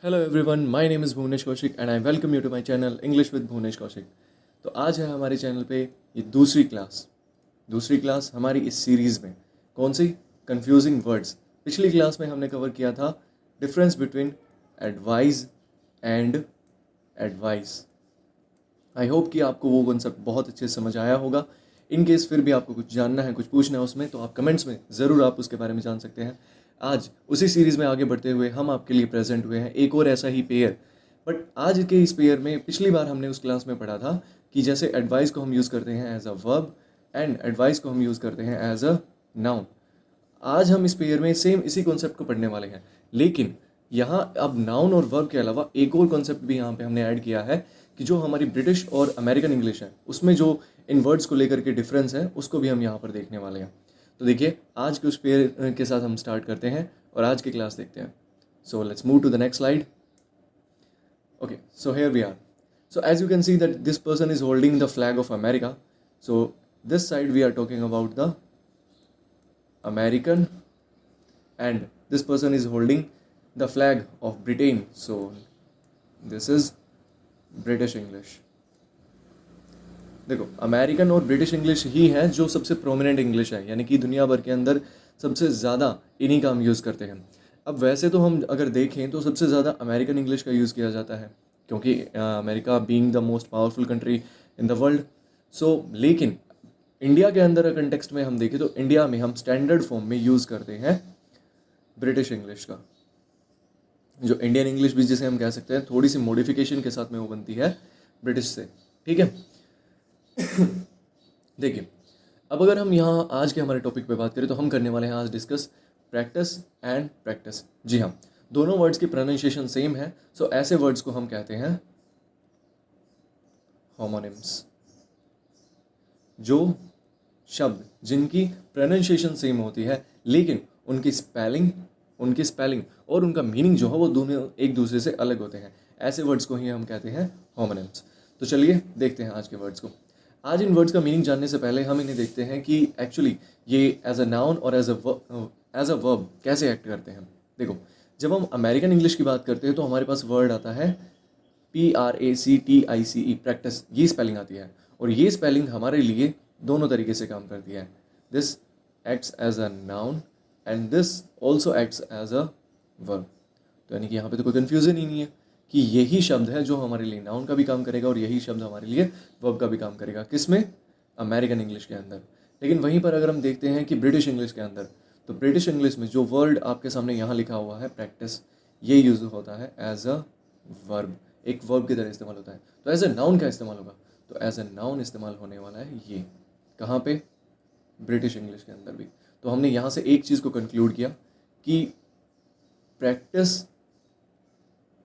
Hello everyone, my name is Bhuvnesh Kaushik and I welcome you to my channel English with Bhuvnesh Kaushik. तो आज है हमारे channel पे ये दूसरी क्लास हमारी इस सीरीज़ में। कौन सी? Confusing words. पिछली क्लास में हमने कवर किया था difference between advise and advice. I hope कि आपको वो कॉन्सेप्ट बहुत अच्छे से समझ आया होगा। इन केस फिर भी आपको कुछ जानना है, कुछ पूछना है उसमें, तो आप कमेंट्स में ज़रूर आप उसके बारे में जान सकते हैं। आज उसी सीरीज़ में आगे बढ़ते हुए हम आपके लिए प्रेजेंट हुए हैं एक और ऐसा ही पेयर। बट आज के इस पेयर में पिछली बार हमने उस क्लास में पढ़ा था कि जैसे एडवाइस को हम यूज़ करते हैं as a verb and advice को हम यूज़ करते हैं एज अ नाउन। आज हम इस पेयर में सेम इसी कॉन्सेप्ट को पढ़ने वाले हैं, लेकिन यहाँ अब नाउन और वर्ब के अलावा एक और कॉन्सेप्ट भी यहाँ पे हमने ऐड किया है कि जो हमारी ब्रिटिश और अमेरिकन इंग्लिश है उसमें जो इन वर्ड्स को लेकर के डिफरेंस है उसको भी हम यहाँ पर देखने वाले हैं। तो देखिए, आज के उस पेयर के साथ हम स्टार्ट करते हैं और आज की क्लास देखते हैं। So let's move to the next slide. Okay, so here we are. So as you can see that this person is holding the flag of America. So this side we are talking about the American, and this person is holding the flag of Britain. So this is British English. देखो, American और British English ही है जो सबसे prominent English है, यानी कि दुनिया भर के अंदर सबसे ज़्यादा इन्हीं का हम यूज़ करते हैं। अब वैसे तो हम अगर देखें तो सबसे ज़्यादा अमेरिकन इंग्लिश का यूज़ किया जाता है, क्योंकि America being the most powerful country in the world. So लेकिन इंडिया के अंदर कंटेक्स्ट में हम देखें तो इंडिया में हम स्टैंडर्ड फॉर्म में यूज़ करते हैं ब्रिटिश इंग्लिश का। जो इंडियन इंग्लिश भी जिसे हम कह सकते हैं, थोड़ी सी मॉडिफिकेशन के साथ में वो बनती है ब्रिटिश से। ठीक है, देखिए, अब अगर हम यहाँ आज के हमारे टॉपिक पे बात करें तो हम करने वाले हैं आज डिस्कस प्रैक्टिस एंड प्रैक्टिस। जी हाँ, दोनों वर्ड्स की प्रोनाउंसिएशन सेम है। सो ऐसे वर्ड्स को हम कहते हैं होमोनिम्स। जो शब्द जिनकी प्रोनाउंसिएशन सेम होती है लेकिन उनकी स्पेलिंग और उनका मीनिंग जो है वो दोनों एक दूसरे से अलग होते हैं, ऐसे वर्ड्स को ही हम कहते हैं होमोनिम्स। तो चलिए देखते हैं आज के वर्ड्स को। आज इन वर्ड्स का मीनिंग जानने से पहले हम इन्हें देखते हैं कि एक्चुअली ये एज अ नाउन और एज अ वर्ब कैसे एक्ट करते हैं। देखो, जब हम अमेरिकन इंग्लिश की बात करते हैं तो हमारे पास वर्ड आता है PRACTICE, प्रैक्टिस। ये स्पेलिंग आती है और ये स्पेलिंग हमारे लिए दोनों तरीके से काम करती है। This acts as a noun and this also acts as a verb. तो यानी कि यहाँ पे तो कोई कन्फ्यूज़न ही नहीं है कि यही शब्द है जो हमारे लिए नाउन का भी काम करेगा और यही शब्द हमारे लिए वर्ब का भी काम करेगा। किस में? अमेरिकन इंग्लिश के अंदर। लेकिन वहीं पर अगर हम देखते हैं कि ब्रिटिश इंग्लिश के अंदर, तो ब्रिटिश इंग्लिश में जो वर्ड आपके सामने यहाँ लिखा हुआ है प्रैक्टिस, ये यूज़ होता है एज अ वर्ब, एक वर्ब की तरह इस्तेमाल होता है। तो एज अ नाउन क्या इस्तेमाल होगा? तो एज अ नाउन इस्तेमाल होने वाला है ये। कहाँ पे? ब्रिटिश इंग्लिश के अंदर भी। तो हमने यहाँ से एक चीज़ को कंक्लूड किया कि प्रैक्टिस,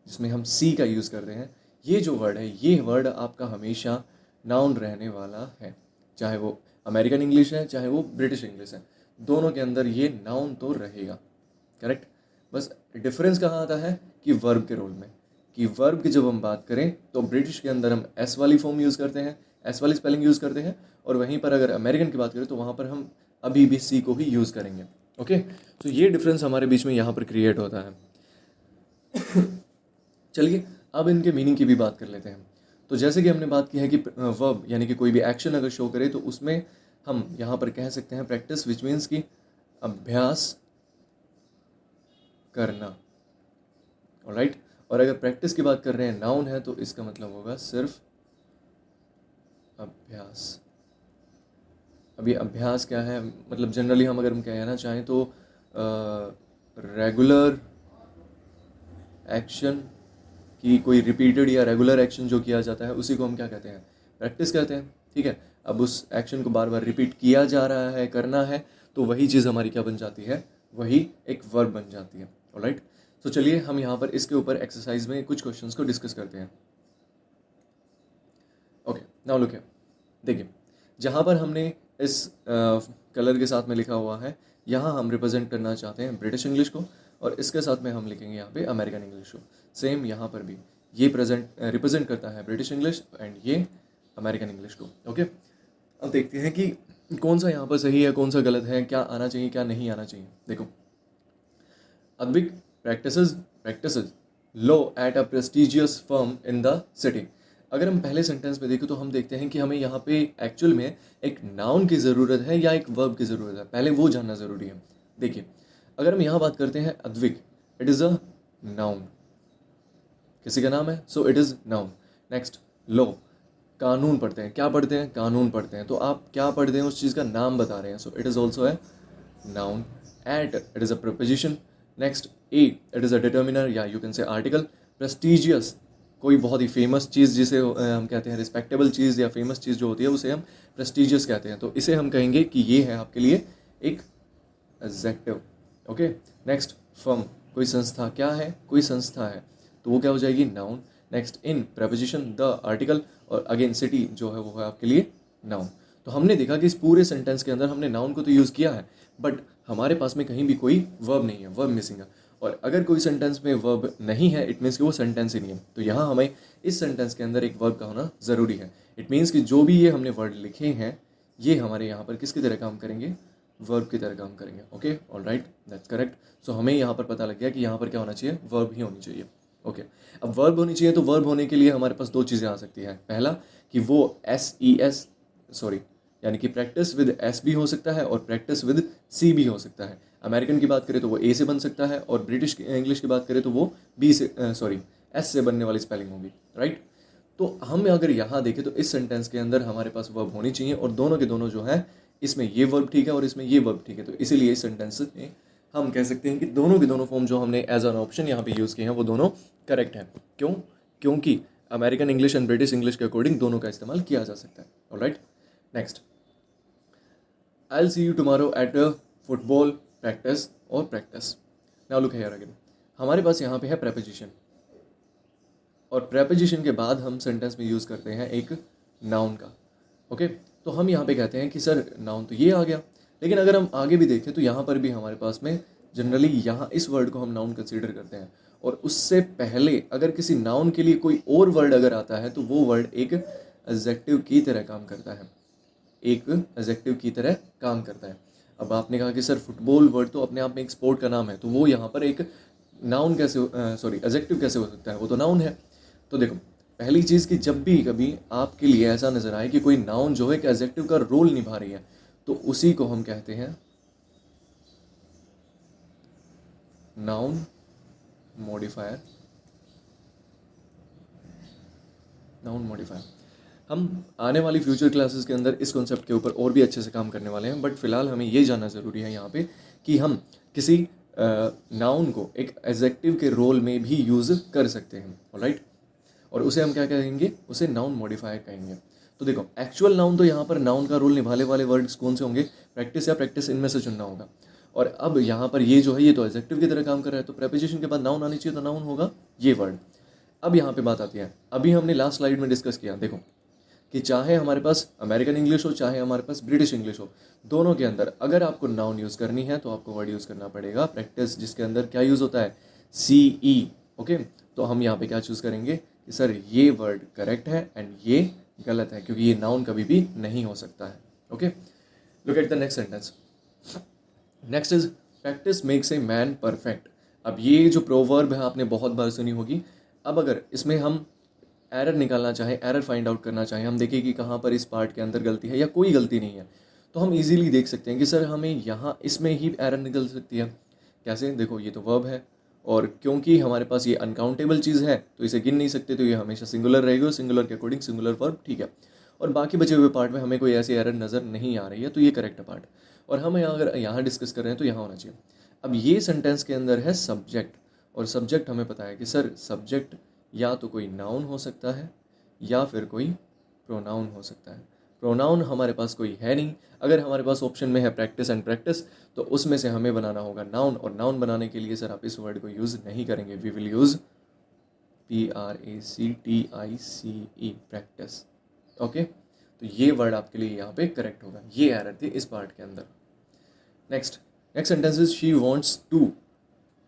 जिसमें हम सी का यूज़ करते हैं, ये जो वर्ड है, ये वर्ड आपका हमेशा नाउन रहने वाला है। चाहे वो अमेरिकन इंग्लिश है चाहे वो ब्रिटिश इंग्लिश है, दोनों के अंदर ये नाउन तो रहेगा। करेक्ट। बस डिफरेंस कहाँ आता है कि वर्ब के रोल में, कि वर्ब की जब हम बात करें तो ब्रिटिश के अंदर हम एस वाली फॉर्म यूज़ करते हैं, एस वाली स्पेलिंग यूज़ करते हैं, और वहीं पर अगर अमेरिकन की बात करें तो वहाँ पर हम अभी भी सी को ही यूज़ करेंगे। ओके, तो ये डिफरेंस हमारे बीच में यहाँ पर क्रिएट होता है। चलिए अब इनके मीनिंग की भी बात कर लेते हैं। तो जैसे कि हमने बात की है कि वर्ब यानी कि कोई भी एक्शन अगर शो करे तो उसमें हम यहाँ पर कह सकते हैं प्रैक्टिस, विच मीन्स कि अभ्यास करना। ऑलराइट, और अगर प्रैक्टिस की बात कर रहे हैं, नाउन है, तो इसका मतलब होगा सिर्फ अभ्यास। अभी अभ्यास क्या है? मतलब जनरली हम अगर हम कहना चाहें तो रेगुलर एक्शन कि कोई रिपीटेड या रेगुलर एक्शन जो किया जाता है उसी को हम क्या कहते हैं? प्रैक्टिस कहते हैं। ठीक है, अब उस एक्शन को बार बार रिपीट किया जा रहा है, करना है, तो वही चीज़ हमारी क्या बन जाती है? वही एक वर्ब बन जाती है। ऑलराइट, तो चलिए हम यहाँ पर इसके ऊपर एक्सरसाइज में कुछ क्वेश्चंस को डिस्कस करते हैं। Okay, now look here. देखिए, जहाँ पर हमने इस कलर के साथ में लिखा हुआ है, यहाँ हम रिप्रेजेंट करना चाहते हैं ब्रिटिश इंग्लिश को, और इसके साथ में हम लिखेंगे यहाँ पे अमेरिकन इंग्लिश को। सेम यहाँ पर भी ये रिप्रेजेंट करता है ब्रिटिश इंग्लिश एंड ये अमेरिकन इंग्लिश को। ओके, अब देखते हैं कि कौन सा यहाँ पर सही है, कौन सा गलत है, क्या आना चाहिए क्या नहीं आना चाहिए। देखो, Advik practices low at a prestigious firm in the city. अगर हम पहले सेंटेंस में देखें तो हम देखते हैं कि हमें यहाँ पे एक्चुअल में एक नाउन की ज़रूरत है या एक वर्ब की ज़रूरत है, पहले वो जानना ज़रूरी है। देखिए, अगर हम यहाँ बात करते हैं Advik, it is a noun, किसी का नाम है, so it is noun. Next, law, कानून पढ़ते हैं, क्या पढ़ते हैं, कानून पढ़ते हैं, तो आप क्या पढ़ते हैं उस चीज़ का नाम बता रहे हैं, सो इट इज़ ऑल्सो है noun. At, it is a preposition. Next, a, it is a determiner या you can say article. Prestigious, कोई बहुत ही फेमस चीज़ जिसे हम कहते हैं रिस्पेक्टेबल चीज़ या फेमस चीज़ जो होती है उसे हम प्रेस्टिजियस कहते हैं, तो इसे हम कहेंगे कि ये है आपके लिए एक एडजेक्टिव। ओके। नेक्स्ट, फर्म, कोई संस्था, क्या है, कोई संस्था है, तो वो क्या हो जाएगी, noun. Next, in, preposition, the, article, और अगेन सिटी जो है वो है आपके लिए नाउन। तो हमने देखा कि इस पूरे सेंटेंस के अंदर हमने नाउन को तो यूज़ किया है, बट हमारे पास में कहीं भी कोई वर्ब नहीं है, वर्ब मिसिंग है। और अगर कोई सेंटेंस में वर्ब नहीं है, इट मीन्स कि वो सेंटेंस ही नहीं है। तो यहाँ हमें इस सेंटेंस के अंदर एक वर्ब का होना ज़रूरी है। इट मीन्स कि जो भी ये हमने वर्ड लिखे हैं ये हमारे यहाँ पर किसकी तरह काम करेंगे, वर्ब की तरह काम करेंगे। Okay, all right, that's correct. So हमें यहाँ पर पता लग गया कि यहाँ पर क्या होना चाहिए, वर्ब ही होनी चाहिए। ओके, अब वर्ब होनी चाहिए, तो वर्ब होने के लिए हमारे पास दो चीज़ें आ सकती हैं। पहला कि वो यानी कि प्रैक्टिस विद एस भी हो सकता है और प्रैक्टिस विद सी भी हो सकता है। अमेरिकन की बात करें तो वो ए से बन सकता है, और ब्रिटिश इंग्लिश की बात करें तो वो एस से बनने वाली स्पेलिंग होगी, राइट। तो हम अगर यहाँ देखें तो इस सेंटेंस के अंदर हमारे पास वर्ब होनी चाहिए, और दोनों के दोनों जो है, इसमें ये वर्ब ठीक है और इसमें ये वर्ब ठीक है, तो इसीलिए इस सेंटेंस में हम कह सकते हैं कि दोनों के दोनों फॉर्म जो हमने एज एन ऑप्शन यहाँ पे यूज़ किए हैं वो दोनों करेक्ट हैं। क्यों? क्योंकि American English and British English के अकॉर्डिंग दोनों का इस्तेमाल किया जा सकता है। Alright, next, I will see you tomorrow at football practice और practice. Now look here again, हमारे पास यहाँ पे है प्रेपोजिशन, और प्रेपोजिशन के बाद हम सेंटेंस में यूज़ करते हैं एक नाउन का। ओके, तो हम यहाँ पे कहते हैं कि सर नाउन तो ये आ गया, लेकिन अगर हम आगे भी देखें तो यहाँ पर भी हमारे पास में जनरली यहाँ इस वर्ड को हम नाउन कंसीडर करते हैं, और उससे पहले अगर किसी नाउन के लिए कोई और वर्ड अगर आता है तो वो वर्ड एक एडजेक्टिव की तरह काम करता है, एक एडजेक्टिव की तरह काम करता है। अब आपने कहा कि सर फुटबॉल वर्ड तो अपने आप में एक स्पोर्ट का नाम है, तो वो यहाँ पर एक नाउन कैसे एडजेक्टिव कैसे हो सकता है, वो तो नाउन है। तो देखो, पहली चीज़ कि जब भी कभी आपके लिए ऐसा नज़र आए कि कोई नाउन जो है एक एडजेक्टिव का रोल निभा रही है, तो उसी को हम कहते हैं नाउन मॉडिफायर। नाउन मॉडिफायर, हम आने वाली फ्यूचर क्लासेस के अंदर इस कॉन्सेप्ट के ऊपर और भी अच्छे से काम करने वाले हैं, बट फिलहाल हमें ये जानना ज़रूरी है यहाँ पे कि हम किसी नाउन को एक एडजेक्टिव के रोल में भी यूज़ कर सकते हैं। ऑलराइट, और उसे हम क्या कहेंगे, उसे नाउन मॉडिफायर कहेंगे। तो देखो, एक्चुअल नाउन तो यहाँ पर नाउन का रोल निभाने वाले वर्ड्स कौन से होंगे, प्रैक्टिस या प्रैक्टिस, इनमें से चुनना होगा। और अब यहाँ पर ये जो है ये तो एडजेक्टिव की तरह काम कर रहा है, तो प्रेपोजिशन के बाद नाउन आनी चाहिए, तो नाउन होगा ये वर्ड। अब यहाँ पे बात आती है, अभी हमने लास्ट स्लाइड में डिस्कस किया, देखो कि चाहे हमारे पास अमेरिकन इंग्लिश हो चाहे हमारे पास ब्रिटिश इंग्लिश हो, दोनों के अंदर अगर आपको नाउन यूज़ करनी है तो आपको वर्ड यूज़ करना पड़ेगा प्रैक्टिस, जिसके अंदर क्या यूज़ होता है, CE। ओके, तो हम यहाँ पे क्या चूज़ करेंगे कि सर ये वर्ड करेक्ट है एंड ये गलत है, क्योंकि ये नाउन कभी भी नहीं हो सकता है। Okay, look at the next sentence. Next is practice makes a man perfect. अब ये जो प्रोवर्ब है आपने बहुत बार सुनी होगी। अब अगर इसमें हम एरर निकालना चाहें, एरर फाइंड आउट करना चाहें, हम देखें कि कहाँ पर इस पार्ट के अंदर गलती है या कोई गलती नहीं है, तो हम इजीली देख सकते हैं कि सर हमें यहाँ इसमें ही एरर निकल सकती है। कैसे? देखो, ये तो वर्ब है, और क्योंकि हमारे पास ये अनकाउंटेबल चीज़ है तो इसे गिन नहीं सकते, तो ये हमेशा सिंगुलर रहेगी, और सिंगुलर के अकॉर्डिंग सिंगुलर वर्ब ठीक है। और बाकी बचे हुए पार्ट में हमें कोई ऐसी एरर नज़र नहीं आ रही है, तो ये करेक्ट है पार्ट। और हम अगर यहाँ डिस्कस कर रहे हैं तो यहाँ होना चाहिए। अब ये सेंटेंस के अंदर है सब्जेक्ट, और सब्जेक्ट हमें पता है कि सर सब्जेक्ट या तो कोई नाउन हो सकता है या फिर कोई प्रोनाउन हो सकता है। प्रोनाउन हमारे पास कोई है नहीं। अगर हमारे पास ऑप्शन में है प्रैक्टिस एंड प्रैक्टिस, तो उसमें से हमें बनाना होगा नाउन, और नाउन बनाने के लिए सर आप इस वर्ड को यूज़ नहीं करेंगे, we will use PRACTICE, practice. Okay, तो ये वर्ड आपके लिए यहाँ पे करेक्ट होगा, ये एरर थी इस पार्ट के अंदर। Next sentence is she wants to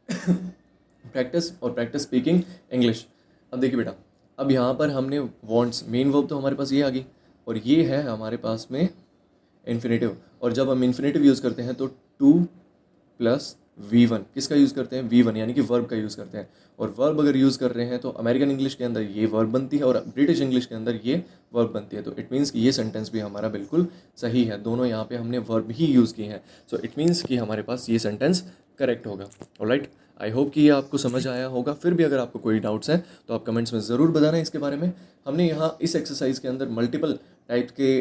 practice और प्रैक्टिस स्पीकिंग इंग्लिश। अब देखिए बेटा, अब यहाँ पर हमने वांट्स, मेन वर्ब तो हमारे पास ये आ गई, और ये है हमारे पास में इन्फिनेटिव, और जब हम इन्फिनेटिव यूज़ करते हैं तो टू प्लस V1 किसका यूज़ करते हैं, V1 यानी कि वर्ब का यूज़ करते हैं। और वर्ब अगर यूज़ कर रहे हैं तो अमेरिकन इंग्लिश के अंदर ये वर्ब बनती है और ब्रिटिश इंग्लिश के अंदर ये वर्ब बनती है। तो इट मीन्स कि ये सेंटेंस भी हमारा बिल्कुल सही है, दोनों यहाँ पे हमने वर्ब ही यूज़ किए हैं। सो इट मीन्स कि हमारे पास ये सेंटेंस करेक्ट होगा। ऑलराइट, आई होप कि ये आपको समझ आया होगा। फिर भी अगर आपको कोई डाउट्स हैं तो आप कमेंट्स में ज़रूर बताना इसके बारे में। हमने यहाँ इस एक्सरसाइज के अंदर मल्टीपल टाइप के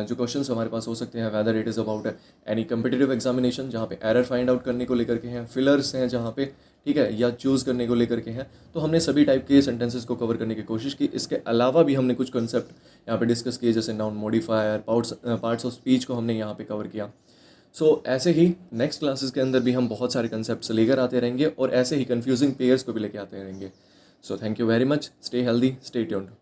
जो क्वेश्चंस हमारे पास हो सकते हैं, whether it is about any competitive examination जहाँ पे एरर फाइंड आउट करने को लेकर के हैं, फिलर्स हैं जहाँ पे, ठीक है, या चूज़ करने को लेकर के हैं। तो हमने सभी टाइप के सेंटेंसेस को कवर करने की कोशिश की। इसके अलावा भी हमने कुछ कॉन्सेप्ट यहाँ पे डिस्कस किए, जैसे noun modifier, parts of speech को हमने यहाँ पे कवर किया। सो ऐसे ही नेक्स्ट क्लासेस के अंदर भी हम बहुत सारे कंसेप्ट लेकर आते रहेंगे और ऐसे ही कंफ्यूजिंग पेयर्स को भी लेके आते रहेंगे। So thank you very much, stay healthy, stay tuned.